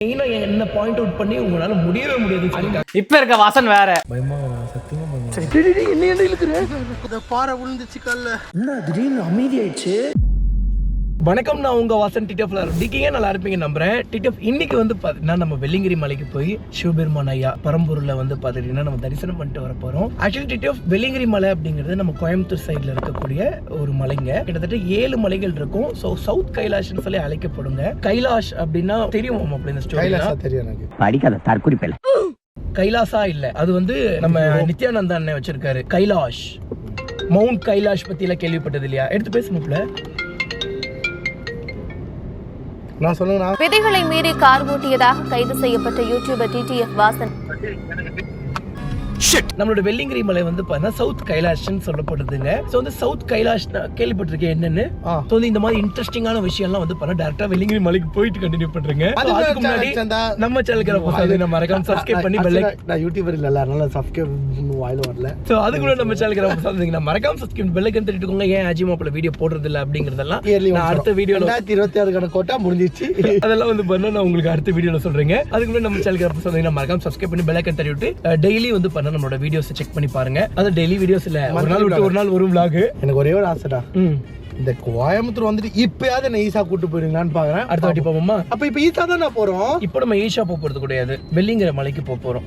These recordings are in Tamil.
மெயினா என்ன பாயிண்ட் அவுட் பண்ணி உங்களால முடியவே முடியாது. இப்ப இருக்க வாசன் வேற. பயமா சத்தியமா என்ன இழுக்குற பாறை விழுந்துச்சு கல்ல. என்ன திடீர்னு அமைதி ஆயிடுச்சு. வணக்கம், நான் உங்க வாசன் டிடிஎஃப் இருக்கீங்க, நல்லா இருப்பீங்க நம்புறேன். டிடிஎஃப் இன்னைக்கு வந்து பாத்தீங்கன்னா நம்ம வெள்ளிங்கிரி மலைக்கு போய் சிவபெருமான் ஐயா பரம்பூர்ல வந்து பாத்தீங்கன்னா நம்ம தரிசனம் பண்ணிட்டு வர போறோம். ஆக்சுவலி டிடிஎஃப் வெள்ளிங்கிரி மலை அப்படிங்கிறது நம்ம கோயம்புத்தூர் சைட்ல இருக்கக்கூடிய ஒரு மலைங்க. கிட்டத்தட்ட 7 மலைகள் இருக்கும். ஸோ சவுத் கைலாஷ்னு சொல்லி அழைக்கப்படுங்க. கைலாஷ் அப்படின்னா தெரியும் அப்படின்னு ஸ்டோரி தெரியும் எனக்கு. படிக்காத தற்குறிப்பில்லை. கைலாசா இல்ல, அது வந்து நம்ம நித்யானந்தா அண்ணன் வச்சிருக்காரு. கைலாஷ், மவுண்ட் கைலாஷ் பத்தி எல்லாம் கேள்விப்பட்டது இல்லையா? எடுத்து பேசணும்ல. நான் சொல்லுங்க. விதிகளை மீறி கார் ஓட்டியதாக கைது செய்யப்பட்ட யூடியூபர் டிடிஎஃப் வாசன் நம்மளோட வெள்ளிங்கிரி மலை வந்து பாத்தீங்கன்னா சவுத் கைலாஷ்னு சொல்லப்படுதுங்க. சோ வந்து சவுத் கைலாஷ் கேள்விப்பட்டிருக்கேன் என்னன்னு. சோ வந்து இந்த மாதிரி இன்ட்ரெஸ்டிங்கான விஷயம்லாம் வந்து பண்ண டைரக்டா வெள்ளிங்கிரி மலைக்கு போயிட்டு கண்டினியூ பண்றீங்க. அதுக்கு முன்னாடி நம்ம சேனலுக்கு நம்ம மறக்காம சப்ஸ்கிரைப் பண்ணி பெல் நான் யூடியூபர் இல்ல, அதனால சப்ஸ்கிரைப் வாயில வரல. சோ அதுக்கு முன்னாடி நம்ம சேனலுக்கு மறக்காம சப்ஸ்கிரைப் பெல் ஐக்கன் தட்டிட்டுக்கோங்க. ஏன் அஜி மாப்ள வீடியோ போடுறது இல்ல அப்படிங்கறதெல்லாம் நான் அடுத்த வீடியோல 2026 கணக்கு கோட்டா முடிஞ்சிச்சு. அதெல்லாம் வந்து பண்ண நான் உங்களுக்கு அடுத்த வீடியோல சொல்றேங்க. அதுக்கு முன்னாடி நம்ம சேனலுக்கு மறக்காம சப்ஸ்கிரைப் பண்ணி பெல் ஐக்கன் தட்டி விட்டு டெய்லி வந்து பண்ண நம்மளோட வீடியோஸ் செக் பண்ணி பாருங்க. அது டெய்லி வீடியோஸ் இல்ல, ஒரு நாள் விட்டு ஒரு நாள் ஒரு vlog. எனக்கு ஒரே ஒரு ஆசைடா, இந்த கோயம்புத்தூர் வந்துட்டு இப்பயாவது என்ன ஈசா கூட்டு போயிருங்களான்னு பாக்குறேன். அடுத்த வாட்டி போவோமா? அப்ப இப்ப ஈசா தான் நான் போறோம். இப்ப நம்ம ஈஷா போறது கிடையாது, வெள்ளிங்கிரி மலைக்கு போறோம்.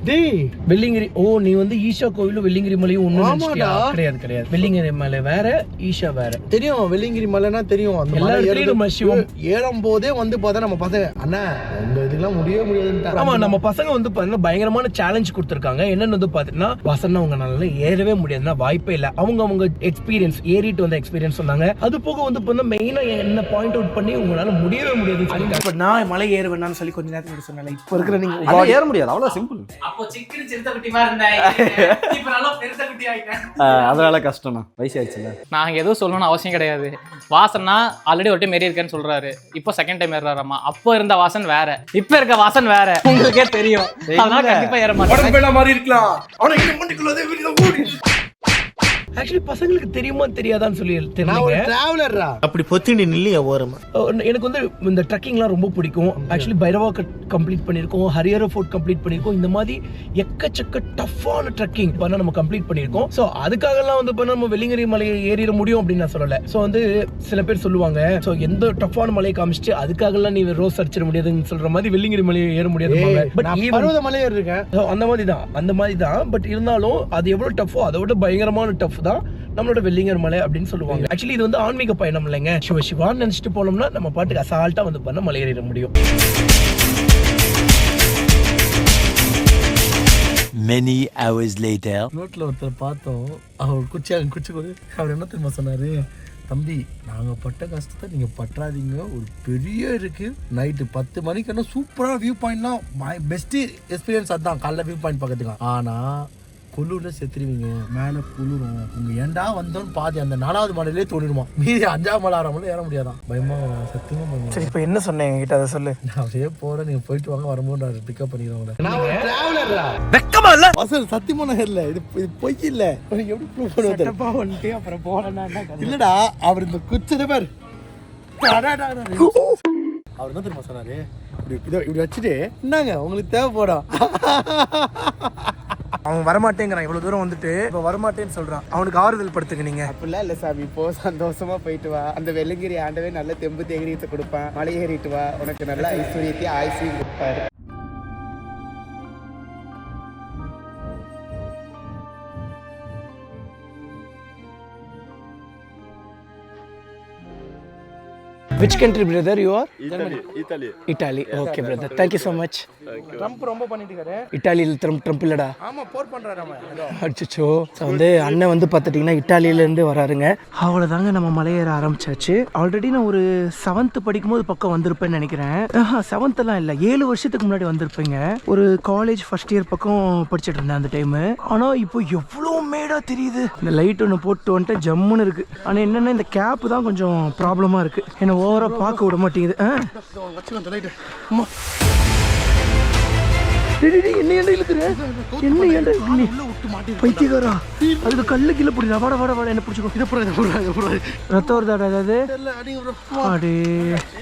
வெள்ளிங்கிரி, ஓ நீ வந்து ஈஷா கோயிலும் வெள்ளிங்கிரி மலையும் ஒண்ணு கிடையாது. கிடையாது, வெள்ளிங்கிரி மலை வேற, ஈஷா வேற. தெரியும், வெள்ளிங்கிரி மலைனா தெரியும். அந்த எல்லாரும் ஏறும் போதே வந்து பார்த்தா நம்ம பசங்க அண்ணா இந்த இதுக்கெல்லாம் முடியவே முடியாது. ஆமா, நம்ம பசங்க வந்து பாத்தீங்கன்னா பயங்கரமான சேலஞ்ச் கொடுத்திருக்காங்க. என்னன்னு வந்து பாத்தீங்கன்னா வசன்னா அவங்க நல்லா ஏறவே முடியாதுன்னா வாய்ப்பே இல்ல. அவங்க எக்ஸ்பீரியன்ஸ் ஏறிட்டு வந்த எக்ஸ்பீரியன்ஸ் சொன்னாங்க. அது போக வந்து மெயினா என்ன பாயிண்ட் அவுட் பண்ணி உங்களால முடியவே முடியாது. இப்ப நான் மலை ஏறுவேன்னு சொல்லி கொஞ்ச நேரத்துக்கு சொன்னேன். இப்ப இருக்கிற நீங்க ஏற முடியாது, அவ்வளவு சிம்பிள். அப்போ சிக்கன் சிறுத்தை குட்டி மாதிரி இருந்தாய், இப்ப நல்லா பெருத்த குட்டி ஆயிட்டேன். அதனால கஷ்டம் தான், வயசாயிடுச்சுல. நான் எதுவும் சொல்லணும்னு அவசியம் கிடையாது. வாசன்னா ஆல்ரெடி ஒரு டைம் ஏறி இருக்கேன்னு சொல்றாரு, இப்போ செகண்ட் டைம் ஏறாராமா. அப்போ இருந்த வாசன் வேற, இப்ப இருக்க வாசன் வேற, உங்களுக்கே தெரியும். அதனால கண்டிப்பா ஏற மாட்டேன். மாதிரி இருக்கலாம். ஆனா இந்த மண்டிக்குள்ளதே வீடியோ ஓடி. ஆக்சுவலி பசங்களுக்கு தெரியுமா தெரியாதான்னு சொல்லி டிராவலர்ரா. அப்படி பொத்தினி நில்லையா ஓரமா. எனக்கு வந்து இந்த ட்ரெக்கிங்லாம் ரொம்ப பிடிக்கும். ஆக்சுவலி பைரவா கம்ப்ளீட் பண்ணியிருக்கோம், ஹரியரா ஃபோர்ட் கம்ப்ளீட் பண்ணியிருக்கோம். இந்த மாதிரி எக்கச்சக்க டஃப்பான ட்ரெக்கிங் பண்ண நம்ம கம்ப்ளீட் பண்ணியிருக்கோம். ஸோ அதுக்காகலாம் வந்து பண்ண நம்ம வெள்ளிங்கிரி மலையை ஏறிட முடியும் அப்படின்னு நான் சொல்லலை. ஸோ வந்து சில பேர் சொல்லுவாங்க, ஸோ எந்த டஃப்பான மலையை காமிச்சிட்டு அதுக்காகலாம் நீ ரோஸ் அடிச்சிட முடியாதுன்னு சொல்ற மாதிரி வெள்ளிங்கிரி மலையை ஏற முடியாது. பட் மலை ஏறி இருக்கேன், அந்த மாதிரி தான். பட் இருந்தாலும் அது எவ்வளவு டஃப்போ அதை விட பயங்கரமான டஃப் தான் நம்மளோட வெள்ளிங்கிரி மலை அப்படின்னு சொல்லுவாங்க. ஆக்சுவலி இது வந்து ஆன்மீக பயணம் இல்லைங்க. சிவான்னு நினைச்சிட்டு போனோம்னா நம்ம பாட்டுக்கு அசால்ட்டா வந்து பண்ண மலை ஏறிட முடியும். Many hours later. ரோட்ல ஒருத்தர் பார்த்தோம், அவர் குச்சி அவர் என்ன தெரியுமா சொன்னாரு, தம்பி நாங்கள் பட்ட கஷ்டத்தை நீங்கள் பற்றாதீங்க, ஒரு பெரிய இருக்கு. நைட்டு 10 மணிக்கு சூப்பரான வியூ பாயிண்ட்லாம் பெஸ்ட் எக்ஸ்பீரியன்ஸ். அதுதான் காலைல வியூ பாயிண்ட் பார்க்கறதுக்கு. ஆனால் குளிர்ல செத்துருவீங்க, மேலே குளிரும். உங்க ஏண்டா வந்தோன்னு பாதி அந்த 4வது மலையிலே தோணிடுமா, மீதி 5ஆம் மலை 6ஆம் மலை ஏற முடியாதான். பயமா சத்தியமா பயமா. சரி, இப்ப என்ன சொன்னேன் என்கிட்ட, அதை சொல்லு. நான் அப்படியே போறேன், நீங்க போயிட்டு வாங்க, வரும்போது நான் பிக்கப் பண்ணிடுறேன். வெக்கமா இல்ல சத்தியமா நான் இல்ல, இது பொய் இல்ல. எப்படி ப்ரூவ் பண்ணுவது? அப்புறம் போறேன்னா இல்லடா, அவர் இந்த குச்சத பேர் அவர் என்ன தெரியுமா சொன்னாரு, இப்படி வச்சுட்டு என்னங்க உங்களுக்கு தேவைப்படும். அவன் வரமாட்டேங்கிறான், இவ்வளவு தூரம் வந்துட்டு இப்ப வரமாட்டேன்னு சொல்றான். அவனுக்கு ஆறுதல் படுத்துங்க நீங்க. அப்படிலாம் இல்ல சாமி, இப்போ சந்தோஷமா போயிட்டு வா. அந்த வெள்ளிங்கிரி ஆண்டவே நல்ல தெம்பு தேகிரியத்தை கொடுப்பான். மலை ஏறிட்டு வா, உனக்கு நல்ல ஐஸ்வர்யத்தையும் ஆயுசையும் கொடுப்பாரு. Which country brother you are? Italy. Okay brother, thank you so much. Trump ரொம்ப பண்ணிட்டு இட்டாலியில் ட்ரம்ப் இல்லடா. ஆமா, போர் பண்றாரு அவன். அச்சோ. வந்து அண்ணன் வந்து பார்த்துட்டிங்கன்னா இட்டாலியிலேருந்து வராருங்க. அவ்வளோதாங்க, நம்ம மலையேற ஆரம்பிச்சாச்சு. ஆல்ரெடி நான் ஒரு 7th படிக்கும்போது பக்கம் வந்திருப்பேன்னு நினைக்கிறேன். 7thலாம் இல்லை, 7 வருஷத்துக்கு முன்னாடி வந்திருப்பேங்க. ஒரு காலேஜ் ஃபர்ஸ்ட் இயர் பக்கம் படிச்சுட்டு இருந்தேன் அந்த டைமு. ஆனால் இப்போ எவ்வளோ மேடா தெரியுது. இந்த லைட் ஒன்று போட்டு வந்துட்டு ஜம்முன்னு இருக்கு. ஆனால் என்னென்னா இந்த கேப்பு தான் கொஞ்சம் ப்ராப்ளமாக இருக்கு, என்னை ஓவராக பார்க்க விட மாட்டேங்குது. என்ன ஏன்டா இழுக்குற? என்ன ஏன்டா நீ பைத்தியக்காரா? அதுக்கு கல்லு கீழே பிடிடா. வாடா வாடா வாடா, என்ன பிடிச்சிக்கோ. இதை போடுறது ரத்தம் வருதாடா ஏதாவது? அடே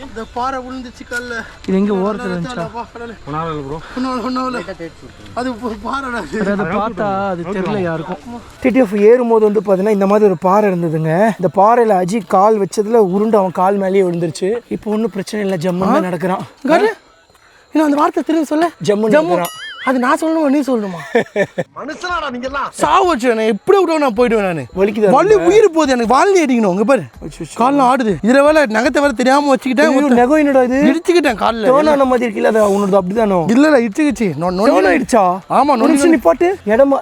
இந்த பாறை விழுந்துச்சு கல்ல. இது எங்க ஓரத்துல இருந்துச்சா? அது பாறைடா. அதை பார்த்தா அது தெரியல யாருக்கும். டிடிஎஃப் ஏறும்போது வந்து பார்த்தீங்கன்னா இந்த மாதிரி ஒரு பாறை இருந்ததுங்க. இந்த பாறையில் அஜித் கால் வச்சதுல உருண்டு அவன் கால் மேலேயே விழுந்துருச்சு. இப்போ ஒன்றும் பிரச்சனை இல்லை, ஜம்முன்னு நடக்கிறான். இன்னும் அந்த வார்த்தை திரும்ப சொல்ல. ஜம்மு நடக்கிறான். அது நான் சொல்லணுமா நீ சொல்லணுமா? மனுஷனாடா நீங்க எல்லாம். சாவு வச்சு எப்படி விடுவேன் நான் போயிடுவேன். நான் வலிக்குது. வலி உயிர் போகுது எனக்கு. வாழ்ந்து அடிக்கணும். உங்க பாரு கால்லாம் ஆடுது. இதுல வேலை நகத்தை வேலை தெரியாம வச்சுக்கிட்டேன். நகம் என்னடா இது? இடிச்சுக்கிட்டேன் காலில். டோனான மாதிரி இருக்குல்ல, அது உன்னோட அப்படிதானோ? இல்ல இடிச்சுக்கிச்சு. ஆயிடுச்சா? ஆமா நொடிச்சு நிப்பாட்டு. இடமா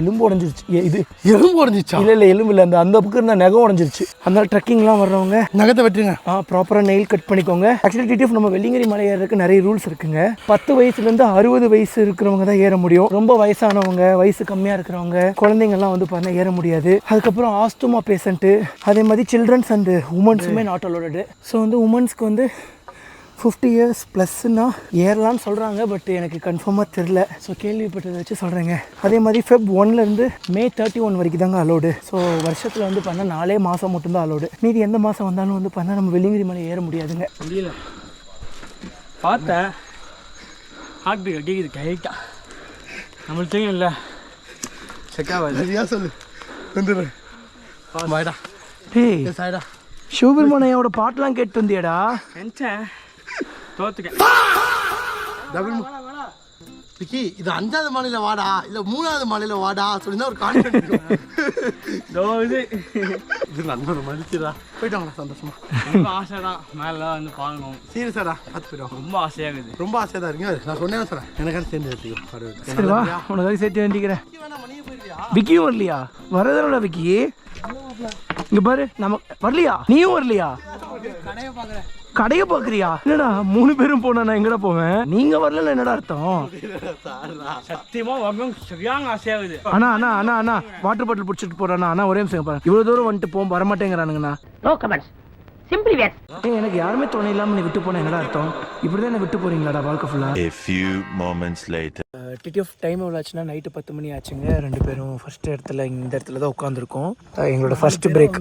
எலும்பு உடஞ்சிருச்சு. இது எலும்பு உடஞ்சிச்சா? இல்ல எலும்பு இல்ல, அந்த பக்கம் இருந்த நகம் உடஞ்சிருச்சு. அதனால ட்ரெக்கிங்லாம் வர்றவங்க நகத்தை வெட்டுங்க. ப்ராப்பரா நெயில் கட் பண்ணிக்கோங்க. ஆக்சுவலி டிடிஎஃப் நம்ம வெள்ளிங்கிரி மலை ஏறதுக்கு நிறைய ரூல்ஸ் இருக்குங்க. 10 வயசுலேருந்து 60 வயசு இருக்கிறவங்க தான் ஏற முடியும். ரொம்ப வயசானவங்க, வயசு கம்மியா இருக்கிறவங்க, குழந்தைங்கள்லாம் வந்து பார்த்தா ஏற முடியாது. அதுக்கப்புறம் ஆஸ்துமா பேஷண்ட்டு, அதே மாதிரி சில்ட்ரன்ஸ் அண்ட் உமன்ஸுமே நாட் அலோடடு. ஸோ வந்து உமன்ஸ்க்கு வந்து 50 இயர்ஸ் ப்ளஸ்னா ஏறலான்னு சொல்கிறாங்க. பட் எனக்கு கன்ஃபார்மாக தெரில. ஸோ கேள்விப்பட்டதை வச்சு சொல்கிறேங்க. அதே மாதிரி Feb 1லேருந்து May 31 வரைக்கும் தாங்க அலோடு. ஸோ வருஷத்தில் வந்து பண்ணால் 4 மாதம் மட்டும்தான் அலோடு. மீதி எந்த மாதம் வந்தாலும் வந்து பண்ணால் நம்ம வெள்ளிங்கிரி மலை ஏற முடியாதுங்க. முடியல. பார்த்தேன் ஹார்ட் பீட் கேட்குது கைட்டா. நம்மளுக்கு தெரியும் இல்லை செக்காவாது. சரியா சொல்லு. வந்துடுறேன். வாடா. டேய் சாய்டா. சிவபெருமானையோட பாட்டெலாம் கேட்டு வந்தியடா? நினச்சேன் தோத்துக்க. டபுள் விக்கி, இது 5வது மாலையில வாடா இல்ல 3வது மாலையில வாடா சொல்லிதான் ஒரு கான்ஃபிடன்ட். இது நண்பர் மதிச்சுடா. போயிட்டாங்களா சந்தோஷமா? ரொம்ப ஆசை தான் மேலே வந்து பார்க்கணும். சீரியஸாடா பார்த்து போயிடும். ரொம்ப ஆசையாகுது. ரொம்ப ஆசையாக தான் இருக்கீங்க. நான் சொன்னேன் சார், எனக்கான சேர்ந்து எடுத்துக்கோ. சரி வா, உனக்காக சேர்த்து வேண்டிக்கிறேன். விக்கியும் வரலையா? வரதானடா விக்கி. இங்க பாரு, நம்ம வரலையா? நீயும் வரலையா? கடையை பாக்குறியா? என்னடா 3 பேரும் போனா நான் எங்கடா போவேன்? நீங்க வரல என்னடா அர்த்தம்? சத்தியமா வரணும் சரியான ஆசையாகுது. அண்ணா அண்ணா அண்ணா அண்ணா வாட்டர் பாட்டில் பிடிச்சிட்டு போறானா? அண்ணா ஒரே நிமிஷம் பாருங்க. இவ்வளவு தூரம் வந்துட்டு போக வரமாட்டேங்கிறானுங்கண்ணா. எனக்கு யாருமே துணை இல்லாம நீ விட்டு போன என்னடா அர்த்தம்? இப்படிதான் என்ன விட்டு போறீங்களாடா வாழ்க்கை ஃபுல்லா? A few moments later. TTF time எவ்வளோ ஆச்சுன்னா நைட்டு 10 மணி ஆச்சுங்க. 2 பேரும் ஃபர்ஸ்ட் இடத்துல இந்த இடத்துல தான் உட்காந்துருக்கோம். எங்களோட ஃபர்ஸ்ட் பிரேக்.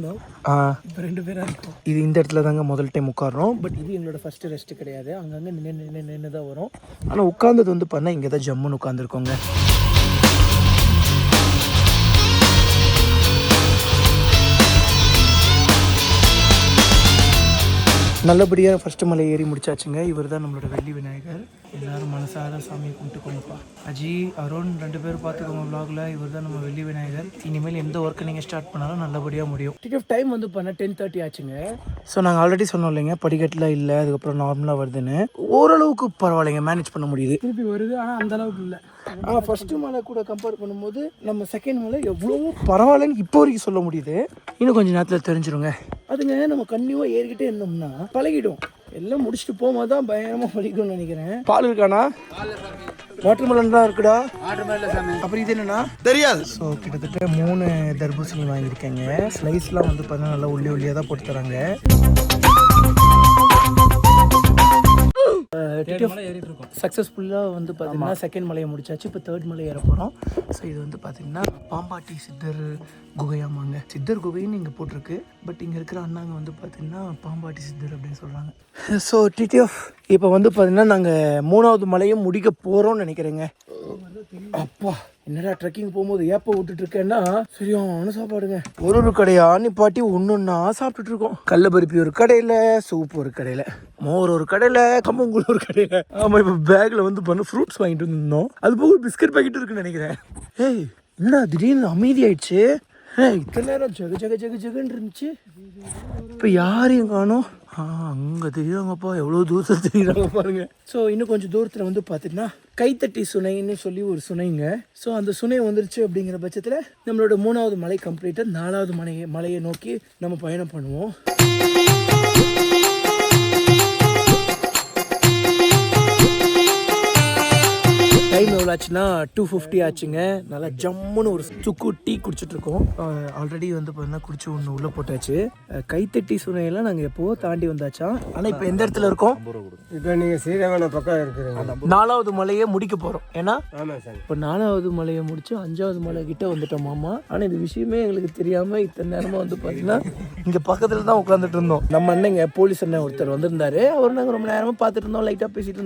2 பேராக இருக்கும். இது இந்த இடத்துல தாங்க முதல் டைம் உட்காடுறோம். பட் இது எங்களோட ஃபர்ஸ்ட் ரெஸ்ட் கிடையாது. அங்கங்கே நின்று தான் வரும். ஆனால் உட்காந்தது வந்து பண்ணால் இங்கே தான் ஜம்முன்னு உட்காந்துருக்கோங்க. நல்லபடியாக ஃபஸ்ட்டு மலை ஏறி முடிச்சாச்சுங்க. இவர் தான் நம்மளோட வெள்ளி விநாயகர். எல்லாரும் மனசார சாமியை கும்பிட்டுக்கோங்கப்பா. அஜி, அருண் 2 பேரும் பார்த்துக்கோங்க vlogல. இவர் தான் நம்ம வெள்ளி விநாயகர். இனிமேல் எந்த ஒர்க்கை நீங்கள் ஸ்டார்ட் பண்ணாலும் நல்லபடியாக முடியும். டிக்கெட் டைம் வந்து பண்ண 10:30 ஆச்சுங்க. ஸோ நாங்கள் ஆல்ரெடி சொன்னோம் இல்லைங்க, படிக்கட்டில் இல்லை, அதுக்கப்புறம் நார்மலாக வருதுன்னு. ஓரளவுக்கு பரவாயில்லைங்க, மேனேஜ் பண்ண முடியுது. திருப்பி வருது, ஆனால் அந்த அளவுக்கு இல்லை. ஃபஸ்ட்டு மலை கூட கம்பேர் பண்ணும்போது நம்ம செகண்ட் மலை எவ்வளோ பரவாயில்லன்னு இப்போ வரைக்கும் சொல்ல முடியுது. இன்னும் கொஞ்சம் நேரத்தில் தெரிஞ்சிருங்க. அதுங்க நம்ம கன்னியூவாக ஏறிக்கிட்டே இருந்தோம்னா பழகிடும். எல்லாம் முடிச்சுட்டு போகும்போது தான் பயங்கரமாக பழகிடும்னு நினைக்கிறேன். பால் இருக்காண்ணா? வாட்டர் மெலன் தான் இருக்குடா. அப்புறம் இது என்னன்னா தெரியாது. ஸோ கிட்டத்தட்ட 3 தர்பூசணி வாங்கியிருக்கேங்க. ஸ்லைஸ்லாம் வந்து பார்த்தீங்கன்னா நல்லா உள்ளியாக தான் போட்டு தராங்க. சக்ஸஸ்ஃபுல்லாக வந்து பார்த்தீங்கன்னா செகண்ட் மலையை முடிச்சாச்சு. இப்போ 3rd மலை ஏற போகிறோம். ஸோ இது வந்து பார்த்தீங்கன்னா பாம்பாட்டி சித்தர் குகையாமாங்க. சித்தர் குகைன்னு இங்கே போட்டிருக்கு. பட் இங்கே இருக்கிற அண்ணாங்க வந்து பார்த்தீங்கன்னா பாம்பாட்டி சித்தர் அப்படின்னு சொல்கிறாங்க. ஸோ டிடிஎஃப் இப்போ வந்து பார்த்தீங்கன்னா நாங்கள் 3வது மலையும் முடிக்க போகிறோம்னு நினைக்கிறேங்க. அப்பா என்னடா ட்ரெக்கிங் போகும்போது ஏப்ப விட்டுட்டு இருக்கேன்னா சரியான சாப்பாடுங்க. ஒரு கடையா நிப்பாட்டி ஒன்னொன்னா சாப்பிட்டுட்டு இருக்கோம். கடலபருப்பி ஒரு கடையில, சூப் ஒரு கடையில, மோர் ஒரு கடையில, கம்மங்கூழ் ஒரு கடையில. ஆமா, இப்ப பேக்ல வந்து பண்ண ஃப்ரூட்ஸ் வாங்கிட்டு வந்திருந்தோம். அது போக பிஸ்கட் பாக்கெட் இருக்குன்னு நினைக்கிறேன். ஏய் என்னடா திடீர்னு அமைதி ஆயிடுச்சு? இத்தனை நேரம் ஜெக ஜெக ஜெக ஜெகன்னு இருந்துச்சு. இப்போ யாரையும் காணோம். அங்கே தெரியுறாங்கப்பா, எவ்வளோ தூரத்தில் தெரியுறாங்க பாருங்க. ஸோ இன்னும் கொஞ்சம் தூரத்தில் வந்து பார்த்தீங்கன்னா கைத்தட்டி சுனைன்னு சொல்லி ஒரு சுனைங்க. ஸோ அந்த சுனை வந்துருச்சு அப்படிங்கிற பட்சத்தில் நம்மளோட 3வது மலை கம்ப்ளீட்டாக 4வது மலையை நோக்கி நம்ம பயணம் பண்ணுவோம். டைம் எவ்வளோ எவ்வளோ ஆச்சுன்னா 250 ஆச்சுங்க. நல்லா ஜம்முன்னு ஒரு சுக்கு டீ குடிச்சிட்டு இருக்கோம். ஆல்ரெடி வந்து பார்த்தீங்கன்னா குடிச்சு ஒன்று உள்ளே போட்டாச்சு. கைத்தட்டி சுனையெல்லாம் நாங்கள் எப்போவோ தாண்டி வந்தாச்சா. ஆனால் இப்போ எந்த இடத்துல இருக்கோம்? இப்போ நீங்கள் ஸ்ரீரங்கன பக்கம் இருக்கிறீங்க. 4வது மலையை முடிக்க போகிறோம். ஏன்னா ஆமாம் சார், இப்போ 4வது மலையை முடிச்சு 5வது மலை கிட்ட வந்துட்டோம் மாமா. ஆனால் இந்த விஷயமே எங்களுக்கு தெரியாமல் இத்தனை நேரமாக வந்து பார்த்தீங்கன்னா இங்கே பக்கத்தில் தான் உட்காந்துட்டு இருந்தோம். நம்ம அண்ணங்க போலீஸ் அண்ணன் ஒருத்தர் வந்திருந்தாரு. அவர் நாங்கள் ரொம்ப நேரமாக பார்த்துட்டு இருந்தோம். லைட்டாக பேசிட்டு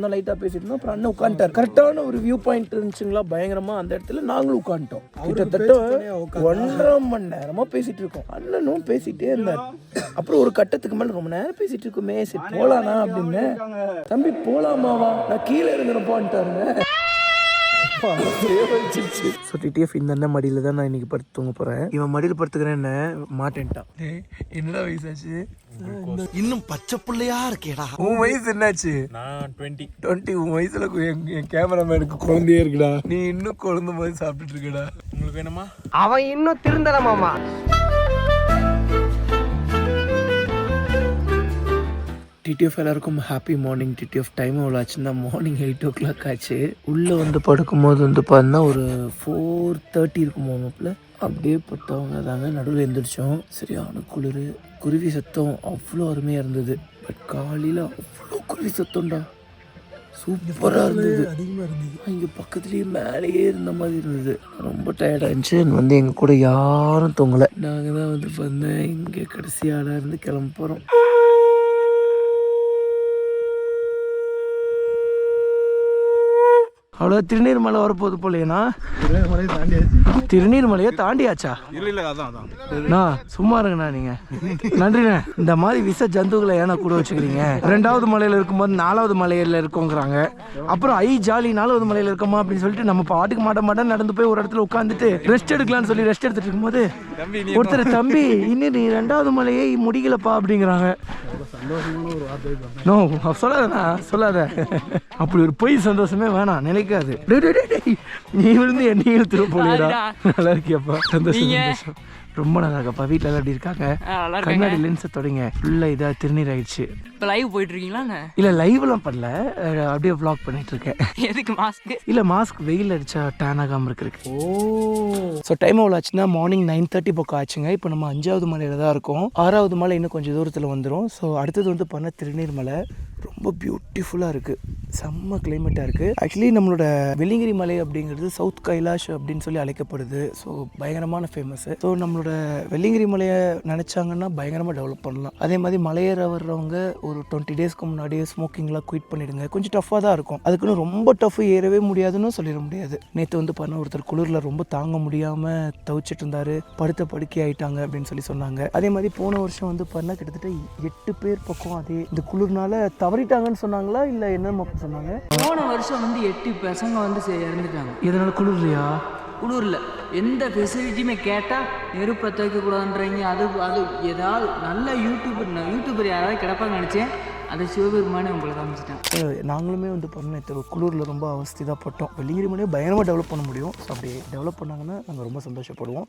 இருந்தோம். அப்புறம் அண்ணன் உட்காந்துட்டார். கரெக்டான ஒரு வியூ பாயிண்ட் இருந்துச்சுங்களா, பயங்கரமா. அந்த இடத்துல நாங்களும் உட்காந்துட்டோம். கிட்டத்தட்ட 1.5 மணி நேரமா பேசிட்டு இருக்கோம். அண்ணனும் பேசிட்டே இருந்தார். அப்புறம் ஒரு கட்டத்துக்கு மேல ரொம்ப நேரம் பேசிட்டு இருக்குமே, சரி போலானா அப்படின்னு. தம்பி போலாமாவா, நான் கீழே இருக்கிறப்பான்ட்டாருங்க. டிடிஎஃப் இந்த அண்ணன் மடியில தான் நான் இன்னைக்கு படுத்து தூங்க போறேன். இவன் மடியில் படுத்துக்கிறேன், என்ன மாட்டேன்ட்டான். என்னடா வயசாச்சு? இன்னும் பச்சை பிள்ளையா இருக்கேடா. உன் வயசு என்னாச்சு? நான் 20. உன் வயசுல என் கேமராமேனுக்கு குழந்தையே இருக்குடா. நீ இன்னும் குழந்தை மாதிரி சாப்பிட்டுட்டு இருக்கடா. உங்களுக்கு வேணுமா? அவன் இன்னும் திருந்தலமாமா. டிடிஎஃப் எல்லாருக்கும் ஹாப்பி மார்னிங். டிடிஎஃப் டைம் எவ்வளோ ஆச்சுன்னா மார்னிங் 8 o'clock ஆச்சு. உள்ளே வந்து படுக்கும்போது வந்து பார்த்தீங்கன்னா ஒரு 4:30 இருக்குமோ மாப்பிள்ள. அப்படியே பட்டவங்க தாங்க நடுவில் எழுந்திரிச்சோம். சரியான குளிர், குருவி சத்தம் அவ்வளோ அருமையாக இருந்தது. பட் காலையில் அவ்வளோ குருவி சத்தம்டா, சூப்பராக இருந்தது. அதிகமாக இருந்தது. இங்கே பக்கத்துலேயே மேலேயே இருந்த மாதிரி இருந்தது. ரொம்ப டயர்டாக இருந்துச்சு. வந்து எங்கள் கூட யாரும் தூங்கலை. நாங்கள் தான் வந்து பார்த்தேன் இங்கே கடைசியால் இருந்து கிளம்ப போகிறோம். அவ்வளோ திருநீர்மலை வரப்போகுது போலேண்ணா. திருநீர்மலையை தாண்டியாச்சா? இல்லை அதான் நான் சும்மா இருங்கண்ணா. நீங்கள் நன்றிண்ணே. இந்த மாதிரி விஷ ஜந்துக்களை ஏன்னா கூட வச்சுக்கிறீங்க. 2வது மலையில் இருக்கும்போது 4வது மலையில் இருக்கோங்கிறாங்க. அப்புறம் ஜாலி 4வது மலையில் இருக்கோமா அப்படின்னு சொல்லிட்டு நம்ம பாட்டுக்கு மாட்டேன் நடந்து போய் ஒரு இடத்துல உட்காந்துட்டு ரெஸ்ட் எடுக்கலாம்னு சொல்லி ரெஸ்ட் எடுத்துட்டு இருக்கும்போது ஒருத்தர் தம்பி இன்னும் நீ 2வது மலையை முடிக்கலப்பா அப்படிங்கிறாங்க. நோ சொல்லாதண்ணா, சொல்லாத. அப்படி ஒரு பொய் சந்தோஷமே வேணாம், நினைக்காது. நீ விழுந்து என்னையும் இழுத்துட்டு போலிடா. நல்லா இருக்கியாப்பா? சந்தோஷம். ரொம்ப நல்லா இருக்கப்பா. வீட்டில் எல்லாம் எப்படி இருக்காங்க? கண்ணாடி லென்ஸை தொடங்க ஃபுல்லாக இதாக திருநீர் ஆயிடுச்சு. இப்போ லைவ் போயிட்டு இருக்கீங்களா? இல்லை லைவ்லாம் பண்ணல, அப்படியே வ்ளாக் பண்ணிட்டு இருக்கேன். எதுக்கு மாஸ்க்? இல்லை மாஸ்க் வெயில் அடிச்சா டேன் ஆகாமல் இருக்கு. ஸோ டைம் எவ்வளோ ஆச்சுன்னா மார்னிங் 9:30 பக்கம் ஆச்சுங்க. இப்போ நம்ம 5வது மலையில் தான் இருக்கோம். 6வது மலை இன்னும் கொஞ்சம் தூரத்தில் வந்துடும். ஸோ அடுத்தது வந்து பண்ண திருநீர்மலை. ரொம்ப பியூட்டிஃபுல்லாக இருக்குது, செம்ம கிளைமேட்டாக இருக்குது. ஆக்சுவலி நம்மளோட வெள்ளிங்கிரி மலை அப்படிங்கிறது சவுத் கைலாஷ் அப்படின்னு சொல்லி அழைக்கப்படுது. ஸோ பயங்கரமான ஃபேமஸ். ஸோ நம்மளோட வெள்ளிங்கிரி மலையை நினச்சாங்கன்னா பயங்கரமாக டெவலப் பண்ணலாம். அதே மாதிரி மலையேற வர்றவங்க ஒரு 20 டேஸ்க்கு முன்னாடியே ஸ்மோக்கிங்லாம் குயிட் பண்ணிடுங்க. கொஞ்சம் டஃப்பாக தான் இருக்கும். அதுக்குன்னு ரொம்ப டஃப் ஏறவே முடியாதுன்னு சொல்லிட முடியாது. நேற்று வந்து பண்ண ஒருத்தர் குளிரில் ரொம்ப தாங்க முடியாமல் தவிச்சிட்டு இருந்தார், படுத்த படுக்கை ஆகிட்டாங்க அப்படின்னு சொல்லி சொன்னாங்க. அதே மாதிரி போன வருஷம் வந்து பண்ண கிட்டத்தட்ட 8 பேர் பக்கம் அதே இந்த குளிர்னால தவறிட்டாங்கன்னு சொன்னாங்களா இல்லை என்ன சொன்னாங்க? போன வருஷம் வந்து 8 பசங்க வந்து இறந்துட்டாங்க. இதனால குளிர்லையா? குளிரில் எந்த ஃபெசிலிட்டியுமே கேட்டால் நெருப்பை துவைக்கக்கூடாதுன்றீங்க. அது ஏதாவது நல்ல யூடியூபர் யாராவது கிடப்பான்னு நினச்சேன். அதை சிவபெருமானே உங்களை காமிச்சிட்டேன். நாங்களுமே வந்து பண்ண குளிரில் ரொம்ப அவஸ்தை தான் பட்டோம். வெள்ளிங்கிரி மலையை பயங்கரமாக டெவலப் பண்ண முடியும். ஸோ அப்படி டெவலப் பண்ணாங்கன்னா நாங்கள் ரொம்ப சந்தோஷப்படுவோம்.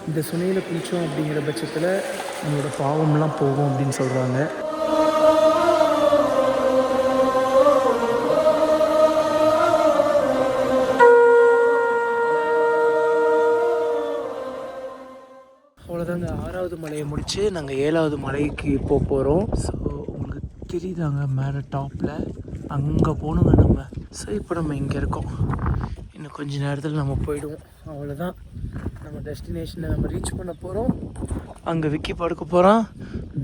இந்த சுனையில் குளித்தோம் அப்படிங்கிற பட்சத்தில் நம்மளோட பாவம்லாம் போகும் அப்படின்னு சொல்கிறாங்க. அவ்வளோதாங்க, 6வது மலையை முடித்து நாங்கள் 7வது மலைக்கு போகிறோம். ஸோ உங்களுக்கு தெரியுதாங்க மேலே டாப்பில் அங்கே போகணுங்க நம்ம. ஸோ இப்போ நம்ம இங்கே இருக்கோம். இன்னும் கொஞ்ச நேரத்தில் நம்ம போயிடுவோம். அவ்வளோதான், நம்ம டெஸ்டினேஷனை நம்ம ரீச் பண்ண போகிறோம். அங்கே விக்கி படுக்க போகிறான்.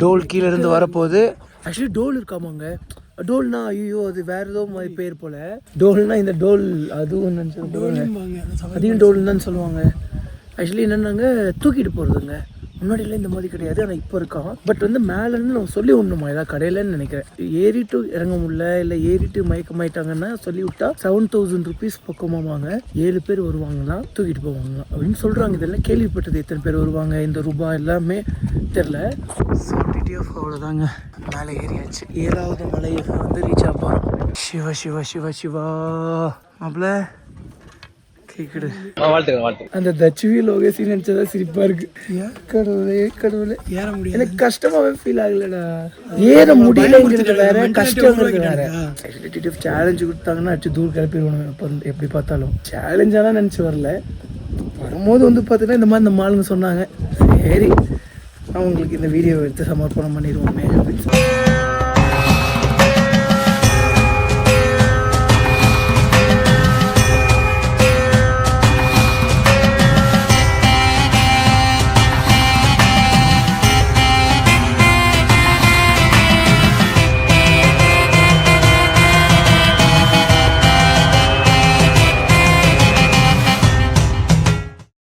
டோல் கீழேருந்து வரப்போகுது. Actually toll இருக்காமாங்க. டோல்னா ஐயோ அது வேறு ஏதோ மாதிரி பேர் போல். டோல்னா இந்த டோல் அதுவும் அதையும் டோல்னு தான் சொல்லுவாங்க. ஆக்சுவலி என்னென்னாங்க தூக்கிட்டு போகிறதுங்க. முன்னாடியெல்லாம் இந்த மாதிரி கிடையாது, ஆனால் இப்போ இருக்கான். பட் வந்து மேலேருந்து நம்ம சொல்லி விடணுமா ஏதாவது கடையிலன்னு நினைக்கிறேன். ஏறிட்டு இறங்க முடியல, இல்லை ஏறிட்டு மயக்கமாயிட்டாங்கன்னா சொல்லி விட்டா 7000 rupees பக்கமாவாங்க. 7 பேர் வருவாங்களாம், தூக்கிட்டு போவாங்களாம் அப்படின்னு சொல்கிறாங்க. இதெல்லாம் கேள்விப்பட்டது. எத்தனை பேர் வருவாங்க, இந்த ரூபாய் எல்லாமே தெரில. ஸோ டிடிஎஃப் அவ்வளோதாங்க, மேலே ஏறியாச்சு. 7வது மலையை வந்து ரீச் ஆகும். சிவா சிவா சிவா சிவா மாப்பிள்ள கேக்குது. அந்த தச்சுவி லோகேசி நினைச்சதா சிரிப்பா இருக்கு. கடவுளே ஏற முடியல. எனக்கு கஷ்டமாவே ஃபீல் ஆகலடா. ஏற முடியலங்கிறது வேற, கஷ்டங்கிறது வேற. டிடிஎஃப் சேலஞ்சு கொடுத்தாங்கன்னா அச்சு தூள் கிளப்பிடுவாங்க. எப்படி பார்த்தாலும் சேலஞ்சாலாம் நினச்சி வரல. வரும்போது வந்து பார்த்தீங்கன்னா இந்த மாதிரி இந்த மாலுங்க சொன்னாங்க. சரி அவங்களுக்கு இந்த வீடியோ எடுத்து சமர்ப்பணம் பண்ணிடுவோமே அப்படின்னு சொல்லி.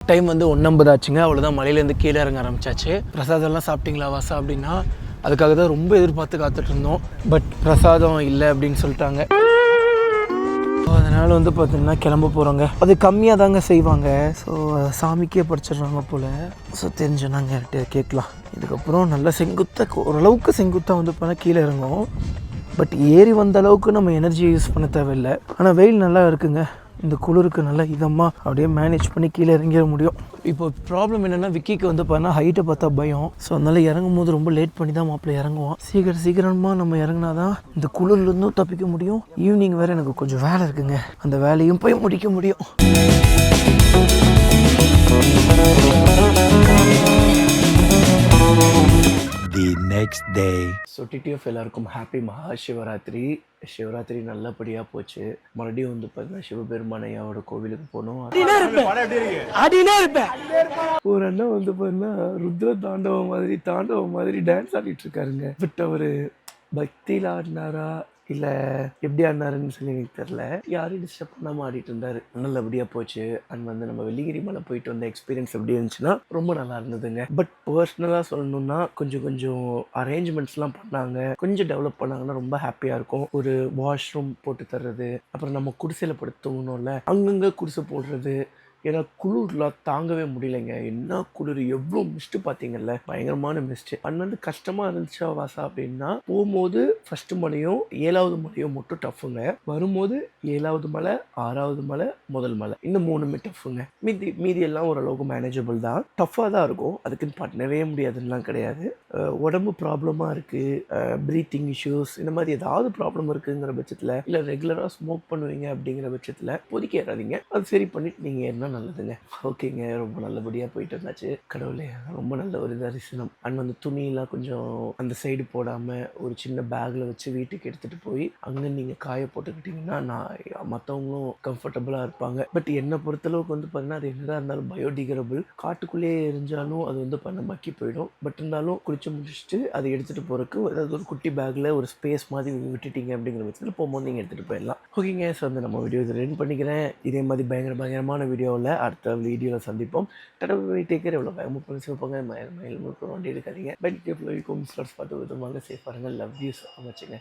டைம் வந்து 1:50 ஆச்சுங்க. அவ்வளோதான், மலையிலேருந்து கீழே இறங்க ஆரம்பிச்சாச்சு. பிரசாதம்லாம் சாப்பிட்டீங்களா வாசா அப்படின்னா அதுக்காக தான் ரொம்ப எதிர்பார்த்து காத்துட்டு இருந்தோம். பட் பிரசாதம் இல்லை அப்படின்னு சொல்லிட்டாங்க. அதனால் வந்து பார்த்தீங்கன்னா கிளம்ப போகிறோங்க. அது கம்மியாக தாங்க செய்வாங்க. ஸோ சாமிக்கே படிச்சிடுறாங்க போல். ஸோ தெரிஞ்சுனாங்க யார்கிட்ட கேட்கலாம். இதுக்கப்புறம் நல்லா ஓரளவுக்கு செங்குத்தாக வந்து பார்த்தா கீழே இறங்கும். பட் ஏறி வந்த அளவுக்கு நம்ம எனர்ஜி யூஸ் பண்ண தேவையில்லை. ஆனால் வெயில் நல்லா இருக்குங்க. இந்த குளிருக்கு நல்லா இதமாக அப்படியே மேனேஜ் பண்ணி கீழே இறங்கிட முடியும். இப்போ ப்ராப்ளம் என்னென்னா விக்கிக்கு வந்து பார்த்தா ஹைட்டை பார்த்தா பயம். ஸோ அதனால் இறங்கும் போது ரொம்ப லேட் பண்ணி தான் மாப்பிள்ளை இறங்குவோம். சீக்கிரமாக நம்ம இறங்கினா தான் இந்த குளிர்லேருந்தும் தப்பிக்க முடியும். ஈவினிங் வேறு எனக்கு கொஞ்சம் வேலை இருக்குங்க. அந்த வேலையும் போய் முடிக்க முடியும். The next day. So TTF எல்லாருக்கும் ஹாப்பி மகாசிவராத்திரி. சிவராத்திரி நல்லபடியாக போச்சு. மறுபடியும் வந்து பார்த்தீங்கன்னா சிவபெருமானையாவோட கோவிலுக்கு போனோம். ஒரு அண்ணா வந்து பார்த்தீங்கன்னா ருத்ர தாண்டவம் மாதிரி டான்ஸ் ஆடிட்டு இருக்காருங்க. பட் அவர் பக்தியில் ஆடினாரா இல்லை எப்படி ஆடினாருன்னு சொல்லி எனக்கு தெரில. யாரையும் டிஸ்டர்ப் பண்ணாமல் ஆடிட்டு இருந்தார். நல்லபடியாக போச்சு. அண்ட் வந்து நம்ம வெள்ளிங்கிரி மலை போயிட்டு வந்த எக்ஸ்பீரியன்ஸ் எப்படி இருந்துச்சுன்னா ரொம்ப நல்லா இருந்ததுங்க. பட் பர்சனலாக சொல்லணும்னா கொஞ்சம் அரேஞ்ச்மெண்ட்ஸ்லாம் பண்ணாங்க. கொஞ்சம் டெவலப் பண்ணாங்கன்னா ரொம்ப ஹாப்பியாக இருக்கும். ஒரு வாஷ்ரூம் போட்டு தர்றது, அப்புறம் நம்ம குடிசையில் படுத்து தூங்கணும்ல அங்கங்கே குடிசை போடுறது. ஏன்னா குளிர்லாம் தாங்கவே முடியலைங்க. என்ன குளிர், எவ்வளோ மிஸ்ட்டு பார்த்தீங்கல்ல, பயங்கரமான மிஸ்ட்டு. அண்ட் வந்து கஷ்டமாக இருந்துச்சா வாசா அப்படின்னா, போகும்போது ஃபஸ்ட்டு மலையும் 7வது மலையும் மட்டும் டஃப்புங்க. வரும்போது 7வது மலை, 6வது மலை, முதல் மலை, இந்த 3மே டஃப்புங்க. மீதி எல்லாம் ஓரளவுக்கு மேனேஜபிள் தான். டஃப்பாக தான் இருக்கும். அதுக்குன்னு பண்ணவே முடியாதுன்னெலாம் கிடையாது. உடம்பு ப்ராப்ளமாக இருக்குது, ப்ரீத்திங் இஷ்யூஸ், இந்த மாதிரி ஏதாவது ப்ராப்ளம் இருக்குங்கிற பட்சத்தில், இல்லை ரெகுலராக ஸ்மோக் பண்ணுவீங்க அப்படிங்கிற பட்சத்தில் பொதுக்கி ஏறாதீங்க. அது சரி பண்ணிவிட்டு நீங்கள் என்ன நல்லதுங்க. ஓகேங்க, ரொம்ப நல்லபடியாக போயிட்டு இருந்தாச்சு. கடவுளே, ரொம்ப நல்ல ஒரு தரிசனம். அண்ட் வந்து துணியெல்லாம் கொஞ்சம் அந்த சைடு போடாமல் ஒரு சின்ன பேக்கில் வச்சு வீட்டுக்கு எடுத்துகிட்டு போய் அங்கே நீங்கள் காய போட்டுக்கிட்டிங்கன்னா மற்றவங்களும் கம்ஃபர்டபுளாக இருப்பாங்க. பட் என்னை பொறுத்தளவுக்கு வந்து பார்த்தீங்கன்னா அது என்னதான் இருந்தாலும் பயோடிகிரபிள். காட்டுக்குள்ளேயே எரிஞ்சாலும் அது வந்து பண்ண மக்கி போயிடும். பட் இருந்தாலும் குளிச்சு முடிச்சுட்டு அதை எடுத்துகிட்டு போகிறதுக்கு ஏதாவது ஒரு குட்டி பேக்கில் ஒரு ஸ்பேஸ் மாதிரி விட்டுட்டீங்க அப்படிங்கிற பட்சத்தில் போகும்போது நீங்கள் எடுத்துகிட்டு போயிடலாம். ஓகேங்க, ஸோ வந்து நம்ம வீடியோ இதை ரெடி பண்ணிக்கிறேன். இதே மாதிரி பயங்கரமான வீடியோவில் அடுத்த வீடியோவில் சந்திப்போம். டேக்கர் எவ்வளோ வேகமாக பண்ணி வைப்பாங்க. மயில் முழுக்க வண்டி எடுக்காதீங்க. பட் பார்த்து விதமாக சேஃபாக இருங்க. Love you so மச்சுங்க.